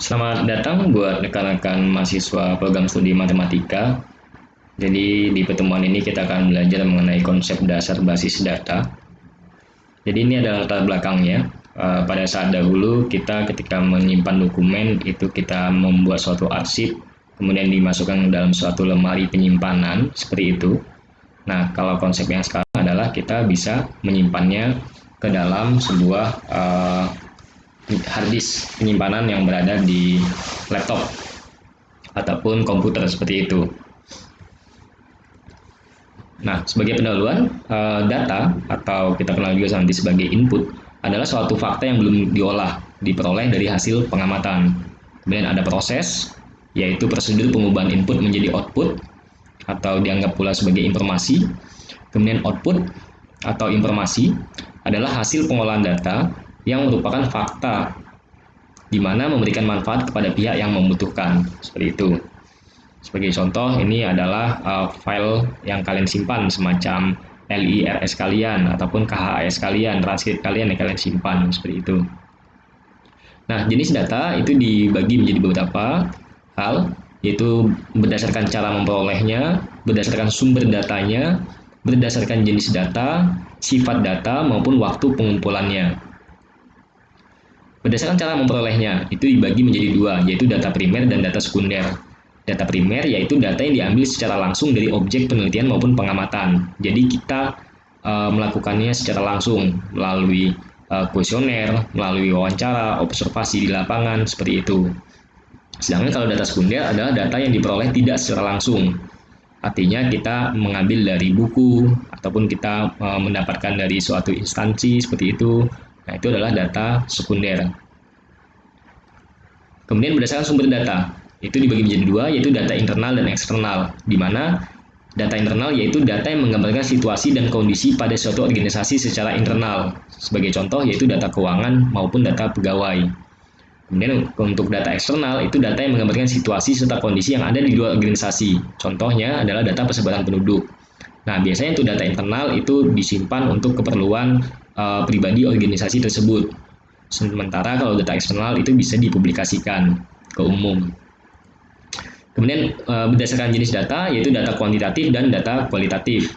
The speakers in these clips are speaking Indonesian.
Selamat datang buat rekan-rekan mahasiswa program studi matematika. Jadi di pertemuan ini kita akan belajar mengenai konsep dasar basis data. Jadi ini adalah latar belakangnya. Pada saat dahulu kita ketika menyimpan dokumen itu kita membuat suatu arsip, kemudian dimasukkan dalam suatu lemari penyimpanan seperti itu. Nah, kalau konsep yang sekarang adalah kita bisa menyimpannya ke dalam sebuah hard disk penyimpanan yang berada di laptop ataupun komputer seperti itu. Nah, sebagai pendahuluan, data atau kita kenal juga nanti sebagai input adalah suatu fakta yang belum diolah, diperoleh dari hasil pengamatan. Kemudian ada proses, yaitu prosedur pengubahan input menjadi output atau dianggap pula sebagai informasi. Kemudian output atau informasi adalah hasil pengolahan data yang merupakan fakta di mana memberikan manfaat kepada pihak yang membutuhkan, seperti itu. Sebagai contoh, ini adalah file yang kalian simpan semacam LIRS kalian ataupun KHS kalian, transkrip kalian yang kalian simpan, seperti itu. Nah, jenis data itu dibagi menjadi beberapa hal, yaitu berdasarkan cara memperolehnya, berdasarkan sumber datanya, berdasarkan jenis data, sifat data, maupun waktu pengumpulannya. Berdasarkan cara memperolehnya, itu dibagi menjadi dua, yaitu data primer dan data sekunder. Data primer yaitu data yang diambil secara langsung dari objek penelitian maupun pengamatan. Jadi kita melakukannya secara langsung melalui kuesioner, melalui wawancara, observasi di lapangan, seperti itu. Sedangkan kalau data sekunder adalah data yang diperoleh tidak secara langsung. Artinya kita mengambil dari buku ataupun kita mendapatkan dari suatu instansi seperti itu. Nah, itu adalah data sekunder. Kemudian berdasarkan sumber data, itu dibagi menjadi dua, yaitu data internal dan eksternal, di mana data internal yaitu data yang menggambarkan situasi dan kondisi pada suatu organisasi secara internal. Sebagai contoh yaitu data keuangan maupun data pegawai. Kemudian untuk data eksternal itu data yang menggambarkan situasi serta kondisi yang ada di luar organisasi. Contohnya adalah data persebaran penduduk. Nah, biasanya untuk data internal itu disimpan untuk keperluan pribadi organisasi tersebut. Sementara kalau data eksternal itu bisa dipublikasikan ke umum. Kemudian berdasarkan jenis data yaitu data kuantitatif dan data kualitatif.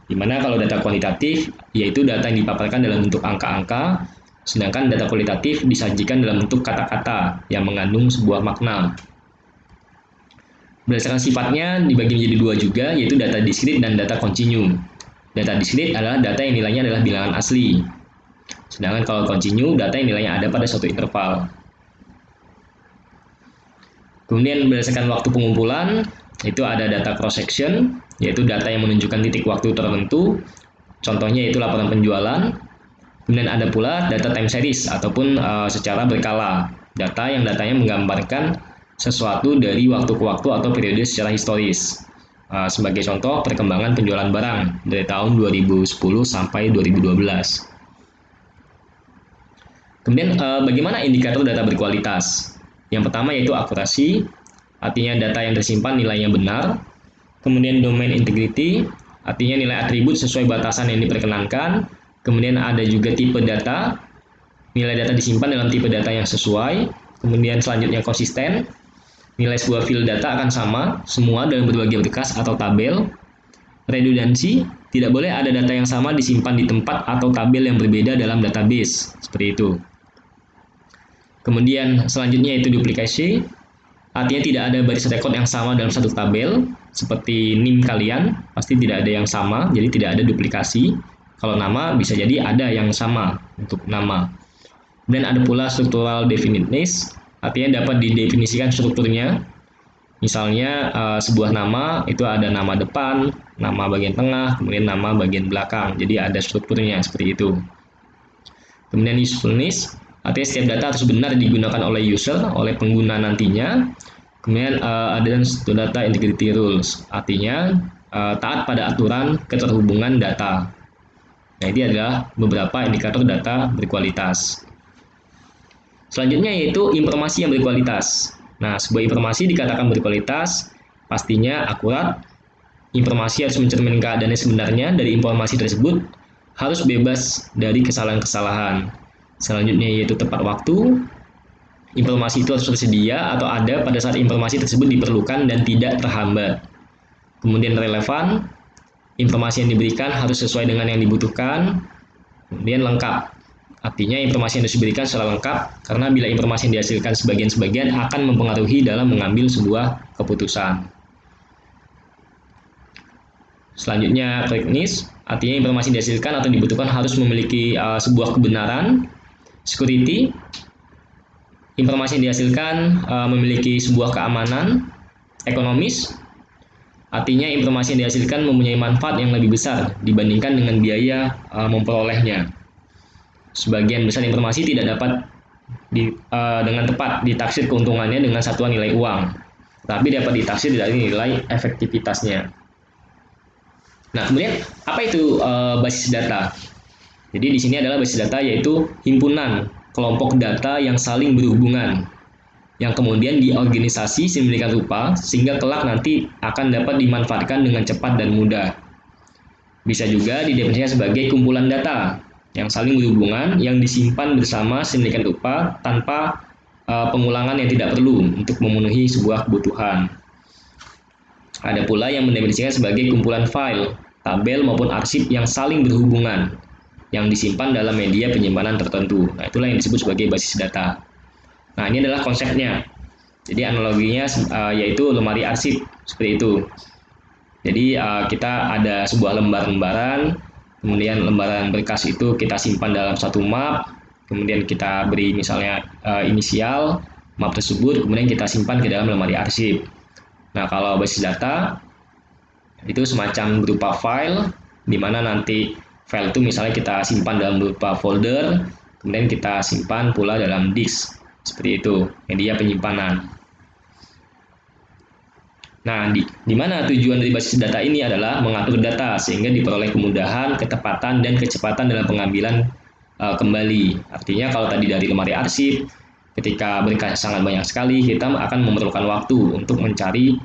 Di mana kalau data kuantitatif yaitu data yang dipaparkan dalam bentuk angka-angka, sedangkan data kualitatif disajikan dalam bentuk kata-kata yang mengandung sebuah makna. Berdasarkan sifatnya dibagi menjadi dua juga, yaitu data diskrit dan data kontinu. Data diskrit adalah data yang nilainya adalah bilangan asli. Sedangkan kalau kontinu, data yang nilainya ada pada suatu interval. Kemudian berdasarkan waktu pengumpulan, itu ada data cross-section, yaitu data yang menunjukkan titik waktu tertentu, contohnya yaitu laporan penjualan. Kemudian ada pula data time series, ataupun secara berkala, data yang datanya menggambarkan sesuatu dari waktu ke waktu atau periode secara historis. Sebagai contoh, perkembangan penjualan barang dari tahun 2010 sampai 2012. Kemudian bagaimana indikator data berkualitas? Yang pertama yaitu akurasi, artinya data yang tersimpan nilainya benar. Kemudian domain integrity, artinya nilai atribut sesuai batasan yang diperkenankan. Kemudian ada juga tipe data, nilai data disimpan dalam tipe data yang sesuai. Kemudian selanjutnya konsisten, nilai sebuah field data akan sama, semua dalam berbagai berkas atau tabel. Redundansi, tidak boleh ada data yang sama disimpan di tempat atau tabel yang berbeda dalam database, seperti itu. Kemudian selanjutnya itu duplikasi, artinya tidak ada baris rekod yang sama dalam satu tabel, seperti NIM kalian, pasti tidak ada yang sama, jadi tidak ada duplikasi. Kalau nama bisa jadi ada yang sama untuk nama. Dan ada pula structural definiteness, artinya dapat didefinisikan strukturnya. Misalnya sebuah nama itu ada nama depan, nama bagian tengah, kemudian nama bagian belakang. Jadi ada strukturnya seperti itu. Kemudian usefulness, artinya setiap data harus benar digunakan oleh user, oleh pengguna nantinya. Kemudian ada data integrity rules, artinya taat pada aturan keterhubungan data. Nah, ini adalah beberapa indikator data berkualitas. Selanjutnya yaitu informasi yang berkualitas. Nah, sebuah informasi dikatakan berkualitas, pastinya akurat. Informasi harus mencerminkan keadaan sebenarnya dari informasi tersebut, harus bebas dari kesalahan-kesalahan. Selanjutnya yaitu tepat waktu, Informasi itu harus tersedia atau ada pada saat informasi tersebut diperlukan dan tidak terhambat. Kemudian relevan, informasi yang diberikan harus sesuai dengan yang dibutuhkan. Kemudian lengkap, artinya informasi yang harus diberikan secara lengkap, karena bila informasi yang dihasilkan sebagian-sebagian akan mempengaruhi dalam mengambil sebuah keputusan. Selanjutnya, correctness, artinya informasi yang dihasilkan atau dibutuhkan harus memiliki sebuah kebenaran. Security, informasi yang dihasilkan memiliki sebuah keamanan. Ekonomis, artinya informasi yang dihasilkan mempunyai manfaat yang lebih besar dibandingkan dengan biaya memperolehnya. Sebagian besar informasi tidak dapat dengan tepat ditaksir keuntungannya dengan satuan nilai uang, tapi dapat ditaksir dari nilai efektivitasnya. Nah, kemudian apa itu basis data? Jadi di sini adalah basis data yaitu himpunan kelompok data yang saling berhubungan, yang kemudian diorganisasi sedemikian rupa sehingga kelak nanti akan dapat dimanfaatkan dengan cepat dan mudah. Bisa juga didefinisikan sebagai kumpulan data yang saling berhubungan yang disimpan bersama sedemikian rupa tanpa pengulangan yang tidak perlu untuk memenuhi sebuah kebutuhan. Ada pula yang mendefinisikan sebagai kumpulan file, tabel maupun arsip yang saling berhubungan yang disimpan dalam media penyimpanan tertentu. Nah, itulah yang disebut sebagai basis data. Nah, ini adalah konsepnya. Jadi analoginya yaitu lemari arsip seperti itu. Jadi kita ada sebuah lembaran, kemudian lembaran berkas itu kita simpan dalam satu map, kemudian kita beri misalnya inisial map tersebut, kemudian kita simpan ke dalam lemari arsip. Nah, kalau basis data itu semacam berupa file, di mana nanti file itu misalnya kita simpan dalam berupa folder, kemudian kita simpan pula dalam disk, seperti itu, media penyimpanan. Nah, di mana tujuan dari basis data ini adalah mengatur data sehingga diperoleh kemudahan, ketepatan, dan kecepatan dalam pengambilan kembali. Artinya kalau tadi dari lemari arsip, ketika berkas sangat banyak sekali, kita akan memerlukan waktu untuk mencari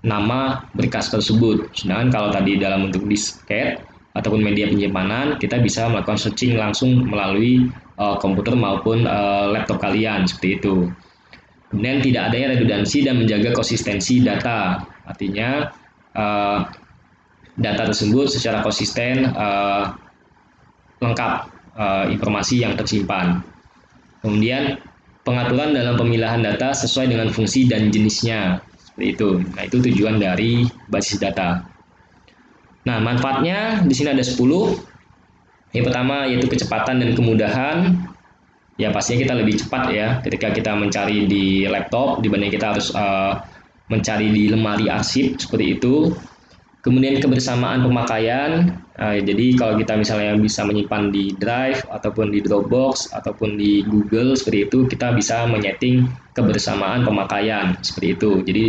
nama berkas tersebut. Sedangkan kalau tadi dalam bentuk disket ataupun media penyimpanan, kita bisa melakukan searching langsung melalui komputer maupun laptop kalian, seperti itu. Kemudian tidak adanya redundansi dan menjaga konsistensi data. Artinya data tersebut secara konsisten lengkap informasi yang tersimpan. Kemudian pengaturan dalam pemilahan data sesuai dengan fungsi dan jenisnya, seperti itu. Nah, itu tujuan dari basis data. Nah, manfaatnya di sini ada 10. Yang pertama yaitu kecepatan dan kemudahan. Ya, pastinya kita lebih cepat ya ketika kita mencari di laptop dibanding kita harus mencari di lemari arsip, seperti itu. Kemudian kebersamaan pemakaian, jadi kalau kita misalnya bisa menyimpan di Drive ataupun di Dropbox ataupun di Google, seperti itu, kita bisa menyeting kebersamaan pemakaian, seperti itu. Jadi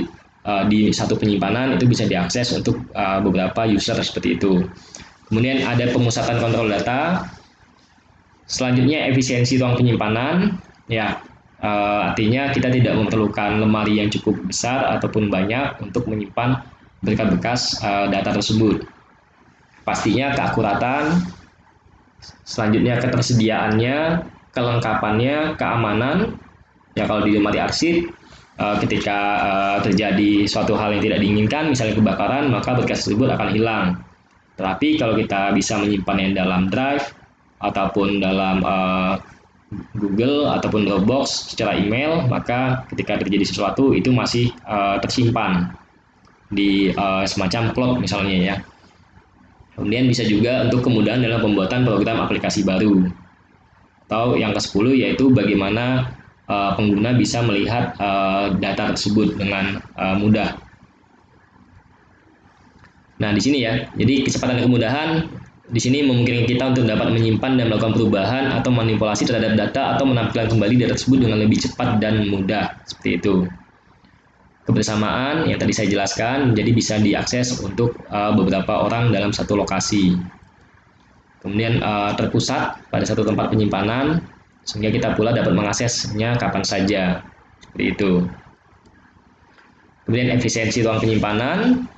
di satu penyimpanan itu bisa diakses untuk beberapa user, seperti itu. Kemudian ada pemusatan kontrol data. Selanjutnya efisiensi ruang penyimpanan, ya artinya kita tidak memerlukan lemari yang cukup besar ataupun banyak untuk menyimpan berkas-berkas data tersebut. Pastinya keakuratan, selanjutnya ketersediaannya, kelengkapannya, keamanan. Ya kalau di lemari arsip, ketika terjadi suatu hal yang tidak diinginkan, misalnya kebakaran, maka berkas tersebut akan hilang. Tetapi kalau kita bisa menyimpannya dalam Drive ataupun dalam Google ataupun Dropbox secara email, maka ketika terjadi sesuatu itu masih tersimpan di semacam cloud misalnya ya. Kemudian bisa juga untuk kemudahan dalam pembuatan program aplikasi baru. Atau yang ke-10 yaitu bagaimana pengguna bisa melihat data tersebut dengan mudah. Nah, di sini ya. Jadi kecepatan dan kemudahan di sini memungkinkan kita untuk dapat menyimpan dan melakukan perubahan atau manipulasi terhadap data atau menampilkan kembali data tersebut dengan lebih cepat dan mudah, seperti itu. Kebersamaan yang tadi saya jelaskan, jadi bisa diakses untuk beberapa orang dalam satu lokasi. Kemudian terpusat pada satu tempat penyimpanan, sehingga kita pula dapat mengaksesnya kapan saja, seperti itu. Kemudian efisiensi ruang penyimpanan.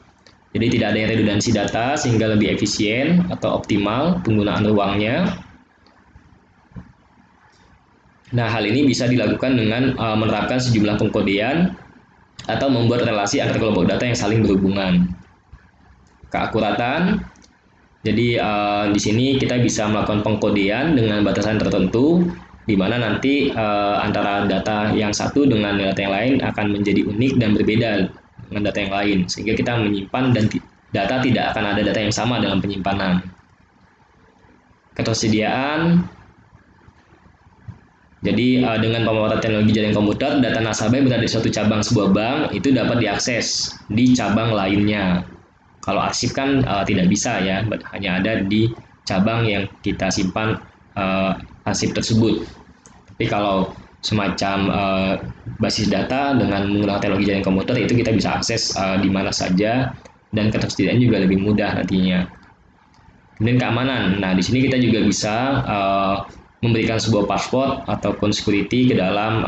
Jadi tidak ada redundansi data sehingga lebih efisien atau optimal penggunaan ruangnya. Nah, hal ini bisa dilakukan dengan menerapkan sejumlah pengkodean atau membuat relasi antar kelompok data yang saling berhubungan. Keakuratan, jadi di sini kita bisa melakukan pengkodean dengan batasan tertentu, di mana nanti antara data yang satu dengan data yang lain akan menjadi unik dan berbeda dengan data yang lain, sehingga kita menyimpan dan data tidak akan ada data yang sama dalam penyimpanan. Ketersediaan, jadi dengan pemanfaatan teknologi jaringan komputer, data nasabah yang berada di suatu cabang sebuah bank itu dapat diakses di cabang lainnya. Kalau arsip kan tidak bisa ya, hanya ada di cabang yang kita simpan arsip tersebut. Tapi kalau semacam basis data dengan menggunakan teknologi jaringan komputer itu kita bisa akses di mana saja dan ketersediaan juga lebih mudah nantinya. Kemudian keamanan. Nah, di sini kita juga bisa memberikan sebuah password ataupun security ke dalam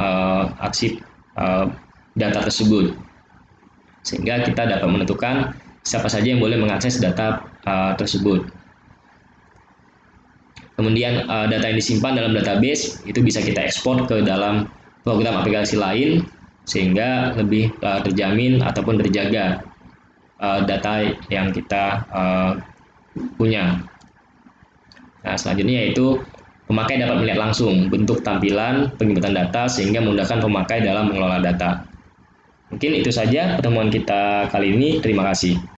arsip data tersebut, sehingga kita dapat menentukan siapa saja yang boleh mengakses data tersebut. Kemudian data yang disimpan dalam database itu bisa kita ekspor ke dalam program aplikasi lain, sehingga lebih terjamin ataupun terjaga data yang kita punya. Nah, selanjutnya yaitu pemakai dapat melihat langsung bentuk tampilan penginputan data sehingga memudahkan pemakai dalam mengelola data. Mungkin itu saja pertemuan kita kali ini. Terima kasih.